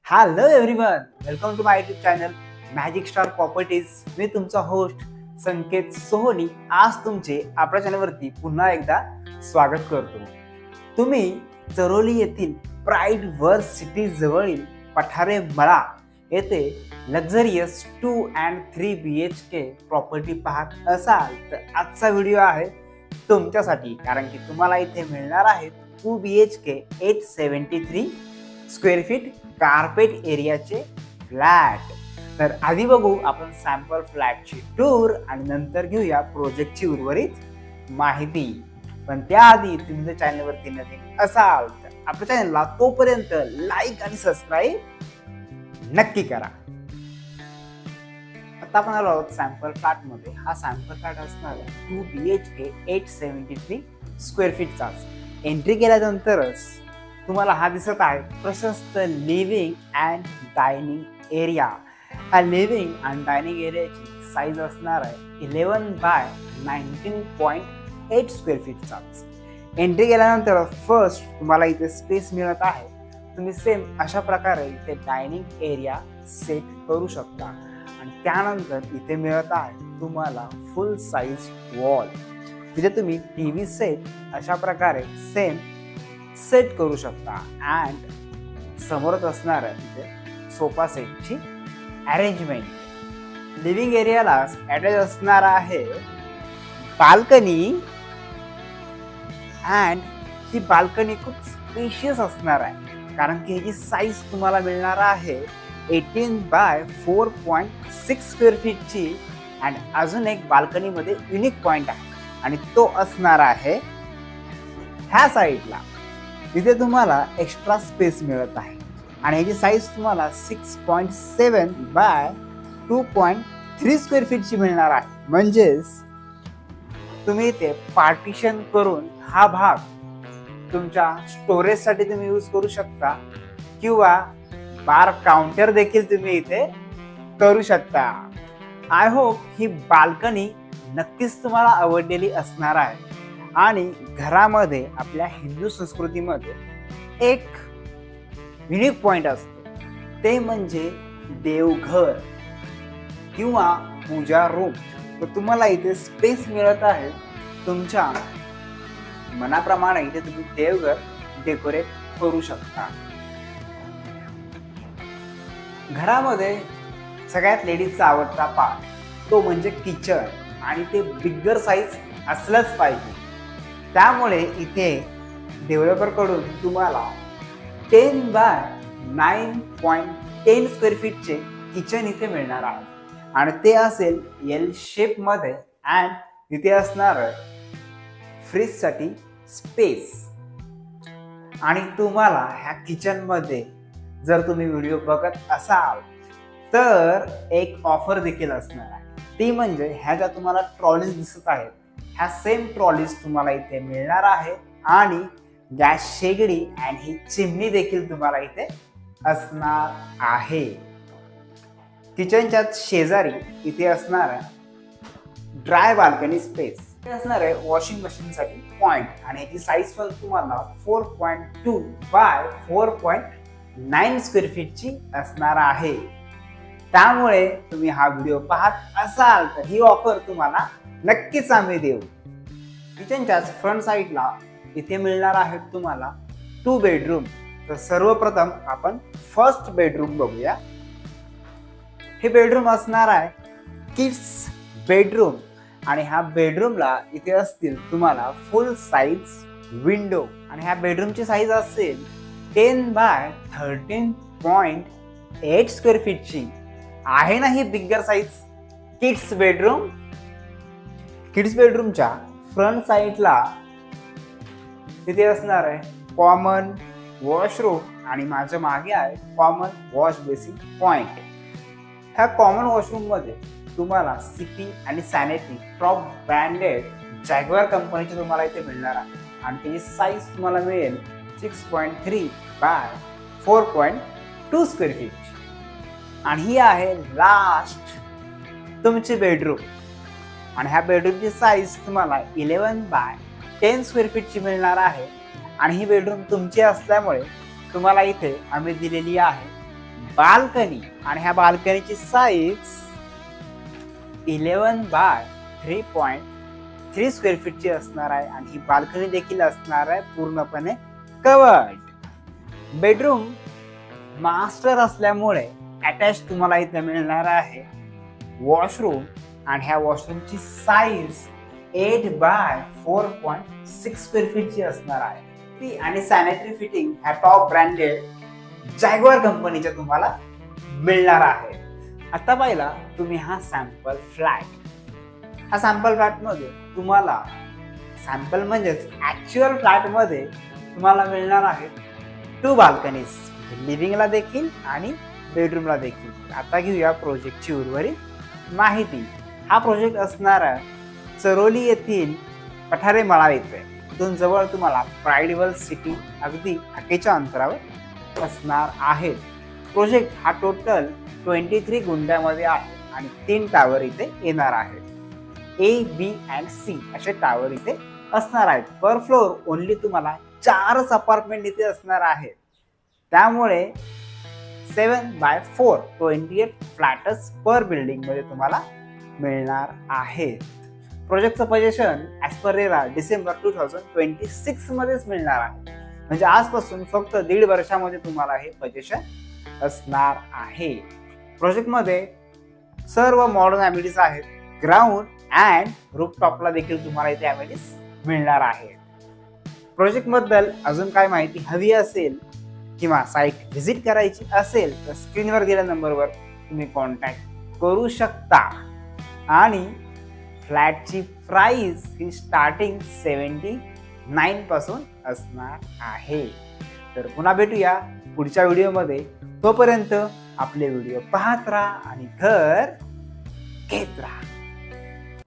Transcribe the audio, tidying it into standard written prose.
Hello everyone, welcome to my YouTube channel magic star properties. मी तुमचा host संकेत सोहोनी आज तुमचे आपल्या चॅनलवरती पुन्हा एकदा स्वागत करतो. तुम्ही चरोली येथील प्राईड वर्ल्ड सिटी जवळील पठारे मळा येथे लक्झरियस 2 and 3 BHK प्रॉपर्टी पाहत असाल तर आजचा व्हिडिओ आहे तुमच्यासाठी, कारण की तुम्हाला इथे मिळणार आहे 2 BHK 873 स्क्वेअर फीट कार्पेट एरियाचे फ्लॅट. तर आधी बघू आपण सॅम्पल फ्लॅटची टूर आणि नंतर घेऊया प्रोजेक्टची उर्वरित माहिती. पण त्याआधी तुम्ही जर चॅनलवरती नवीन असाल तर आपल्या चॅनलला तोपर्यंत लाईक आणि सबस्क्राईब नक्की करा. आता आपण आलो आहोत सॅम्पल फ्लॅट मध्ये. हा सॅम्पल फ्लॅट असणार 2 BHK 873 स्क्वेअर फीटचा. एंट्री केल्यानंतरच तुम्हाला हा दिसत आहे प्रशस्त लिव्हिंग अँड डायनिंग एरिया. हा लिव्हिंग अँड डायनिंग एरियाची साईज असणार आहे 11 बाय 19.8 स्क्वेअर फीटचा. एंट्री केल्यानंतर फर्स्ट तुम्हाला इथे स्पेस मिळत आहे. तुम्ही सेम अशा प्रकारे इथे डायनिंग एरिया सेट करू शकता आणि त्यानंतर इथे मिळत आहे तुम्हाला फुल साईज वॉल, जिथे तुम्ही टीव्ही सेट अशा प्रकारे सेम सेट करू शकता. अँड समोरच असणार आहे तिथे सोफा सेटची अरेंजमेंट. लिव्हिंग एरियाला अटॅच असणार आहे बाल्कनी अँड ही बाल्कनी खूप स्पेशियस असणार आहे, कारण की ह्याची साईज तुम्हाला मिळणार आहे 18 बाय 4.6 स्क्वेअर फीटची. अँड अजून एक बाल्कनीमध्ये युनिक पॉइंट आहे आणि तो असणार आहे ह्या साईडला. तिथे तुम्हाला एक्स्ट्रा स्पेस मिळत आहे आणि ह्याची साईज तुम्हाला 6.7 बाय 2.3 स्क्वेअर फीटची मिळणार आहे. म्हणजेच तुम्ही इथे पार्टिशन करून हा भाग तुमच्या स्टोरेजसाठी तुम्ही यूज करू शकता किंवा बार काउंटर देखील तुम्ही इथे करू शकता. आय होप ही बाल्कनी नक्कीच तुम्हाला आवडलेली असणार आहे. आणि घरामध्ये आपल्या हिंदू संस्कृतीमध्ये एक युनिक पॉइंट असतो, ते म्हणजे देवघर किंवा पूजा रूम. तर तुम्हाला इथे स्पेस मिळत आहे तुमच्या मनाप्रमाणे. इथे तुम्ही देवघर डेकोरेट करू शकता. घरामध्ये सगळ्यात लेडीजचा आवडता पार्ट तो म्हणजे किचन, आणि ते बिगर साईज असलंच पाहिजे. त्यामुळे इथे डेव्हलपर कडून तुम्हाला 10 बाय 9.10 स्क्वेअर फीटचे किचन इथे मिळणार आहे आणि ते असेल एल शेप मध्ये. अँड इथे असणार फ्रीज साठी स्पेस. आणि तुम्हाला ह्या किचन मध्ये जर तुम्ही व्हिडिओ बघत असाल तर एक ऑफर देखील असणार आहे. ती म्हणजे ह्या ज्या तुम्हाला ट्रॉलीज दिसत आहेत, ह्या सेम ट्रॉलीज तुम्हाला इथे मिळणार आहे आणि गॅस शेगडी आणि ही चिमणी देखील तुम्हाला इथे असणार आहे. किचनच्या शेजारी इथे असणार आहे ड्राय बाल्कनी स्पेस. इथे असणार आहे वॉशिंग मशीन साठी पॉइंट आणि ह्याची साईज पण तुम्हाला 4.2 बाय 4.9 स्क्वेअर फीटची असणार आहे. त्यामुळे तुम्ही हा व्हिडिओ पाहत असाल तर ही ऑफर तुम्हाला नक्कीच आम्ही देऊ. किचनच्याच फ्रंट साईडला इथे मिळणार आहेत तुम्हाला 2 बेडरूम. तर सर्वप्रथम आपण फर्स्ट बेडरूम बघूया. हे बेडरूम असणार आहे किड्स बेडरूम आणि ह्या बेडरूमला इथे असतील तुम्हाला फुल साईज विंडो. आणि ह्या बेडरूमची साईज असेल 10 बाय 13.8 स्क्वेअर फीटची. आहे ना ही bigger size kids bedroom. Kids बेडरूमच्या फ्रंट साईडला तिथे असणार आहे कॉमन वॉशरूम आणि माझ्या मागे आहे कॉमन वॉश बेसिन पॉइंट. ह्या कॉमन वॉशरूम मध्ये तुम्हाला सिटी आणि सॅनिटरी टॉप ब्रँडेड जॅग्वार कंपनीचे तुम्हाला इथे मिळणार आहे आणि त्याची साईज तुम्हाला मिळेल 6.3 बाय 4.2 स्क्वेअर फीट. आणि ही आहे लास्ट तुमची बेडरूम आणि ह्या बेडरूमची साईज तुम्हाला 11 बाय 10 स्क्वेअर फीटची मिळणार आहे. आणि ही बेडरूम तुमची असल्यामुळे तुम्हाला इथे आम्ही दिलेली आहे बाल्कनी आणि ह्या बाल्कनीची साईज 11 बाय 3.3 स्क्वेअर फीटची असणार आहे आणि ही बाल्कनी देखील असणार आहे पूर्णपणे कवर्ड. बेडरूम मास्टर असल्यामुळे अटॅच तुम्हाला इथे मिळणार आहे वॉशरूम आणि ह्या वॉशरूमची साईज 8 बाय 4.6 स्क्वेअर फीटची असणार आहे. ती आणि सॅनिटरी फिटिंग ह्या टॉप ब्रँडेड जॅग्वार कंपनीच्या तुम्हाला मिळणार आहे. आता पहिला तुम्ही हा सॅम्पल फ्लॅट. हा सॅम्पल फ्लॅट मध्ये तुम्हाला सॅम्पल म्हणजेच ऍक्च्युअल फ्लॅट मध्ये तुम्हाला मिळणार आहे 2 बाल्कनीज, लिव्हिंगला देखील आणि बेडरूमला देखील. आता घेऊया प्रोजेक्टची उर्वरित माहिती. हा प्रोजेक्ट असणारा चरोली येथील पठारे मळा येथे इथून जवळ तुम्हाला प्राइडवेल सिटी अगदी हाकेच्या अंतरावर असणार आहे. प्रोजेक्ट हा टोटल 23 गुंठ्यामध्ये आहे आणि 3 टावर इथे येणार आहेत. A, B and C असे टावर इथे असणार आहेत. पर फ्लोर ओनली तुम्हाला 4 अपार्टमेंट इथे असणार आहेत. त्यामुळे 7 बाय 4 28 फ्लॅट्स पर बिल्डिंग मध्ये तुम्हाला मिळणार आहे. प्रोजेक्टचं position as per RERA December 2026 मध्येच मिळणार आहे. म्हणजे आजपासून फक्त 1.5 वर्षामध्ये तुम्हाला हे पोझिशन असणार आहे. प्रोजेक्टमध्ये सर्व मॉडर्न ॲम्युनिटीज आहेत. ग्राउंड अँड रूफटॉपला देखील तुम्हाला इथे ॲम्युनिटीज मिळणार आहेत. प्रोजेक्टबद्दल अजून काय माहिती हवी असेल किंवा साईट व्हिजिट करायची असेल तर स्क्रीनवर दिलेल्या नंबरवर तुम्ही कॉन्टॅक्ट करू शकता. आणि फ्लॅटची प्राइस ही स्टार्टिंग 79 पासून असणार आहे. तर पुन्हा भेटूया पुढच्या व्हिडिओमध्ये. तोपर्यंत आपले व्हिडिओ पाहत राहा आणि घर घेत राहा.